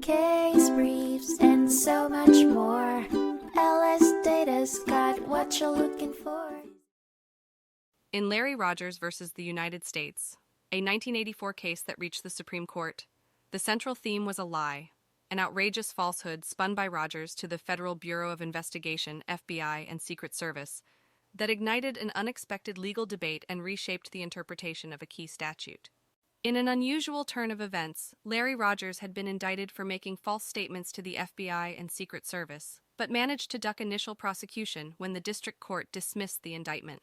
case briefs, and so much more. LSData's got what you're looking for. In Larry Rodgers versus the United States, a 1984 case that reached the Supreme Court, the central theme was a lie, an outrageous falsehood spun by Rodgers to the Federal Bureau of Investigation, FBI, and Secret Service that ignited an unexpected legal debate and reshaped the interpretation of a key statute. In an unusual turn of events, Larry Rodgers had been indicted for making false statements to the FBI and Secret Service, but managed to duck initial prosecution when the district court dismissed the indictment.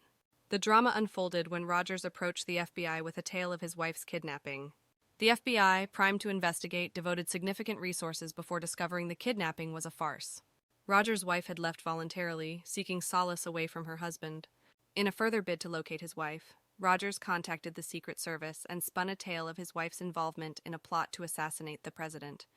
The drama unfolded when Rodgers approached the FBI with a tale of his wife's kidnapping. The FBI, primed to investigate, devoted significant resources before discovering the kidnapping was a farce. Rodgers' wife had left voluntarily, seeking solace away from her husband. In a further bid to locate his wife, Rodgers contacted the Secret Service and spun a tale of his wife's involvement in a plot to assassinate the president.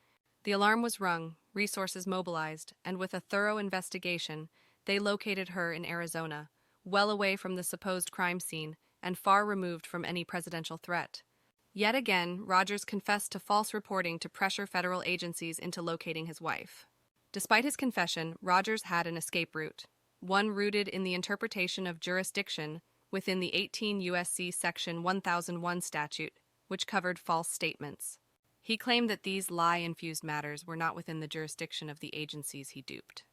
The alarm was rung, resources mobilized, and with a thorough investigation, they located her in Arizona, well away from the supposed crime scene and far removed from any presidential threat. Yet again, Rodgers confessed to false reporting to pressure federal agencies into locating his wife. Despite his confession, Rodgers had an escape route, one rooted in the interpretation of jurisdiction within the 18 U.S.C. Section 1001 statute, which covered false statements. He claimed that these lie-infused matters were not within the jurisdiction of the agencies he duped.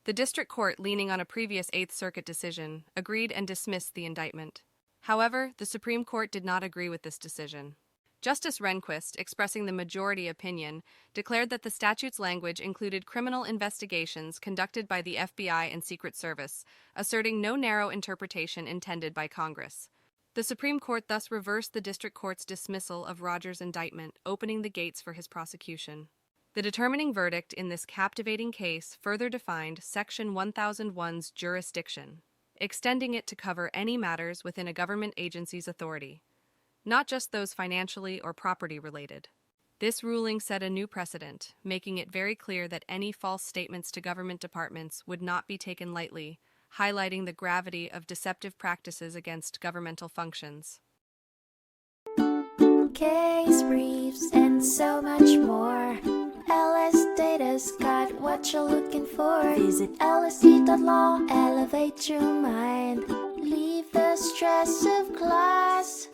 The district court, leaning on a previous Eighth Circuit decision, agreed and dismissed the indictment. However, the Supreme Court did not agree with this decision. Justice Rehnquist, expressing the majority opinion, declared that the statute's language included criminal investigations conducted by the FBI and Secret Service, asserting no narrow interpretation intended by Congress. The Supreme Court thus reversed the district court's dismissal of Rodgers' indictment, opening the gates for his prosecution. The determining verdict in this captivating case further defined Section 1001's jurisdiction, extending it to cover any matters within a government agency's authority, not just those financially or property-related. This ruling set a new precedent, making it very clear that any false statements to government departments would not be taken lightly, highlighting the gravity of deceptive practices against governmental functions. Case briefs, and so much more. LSData's got what you're looking for. Visit LSD.law, elevate your mind. Leave the stress of class.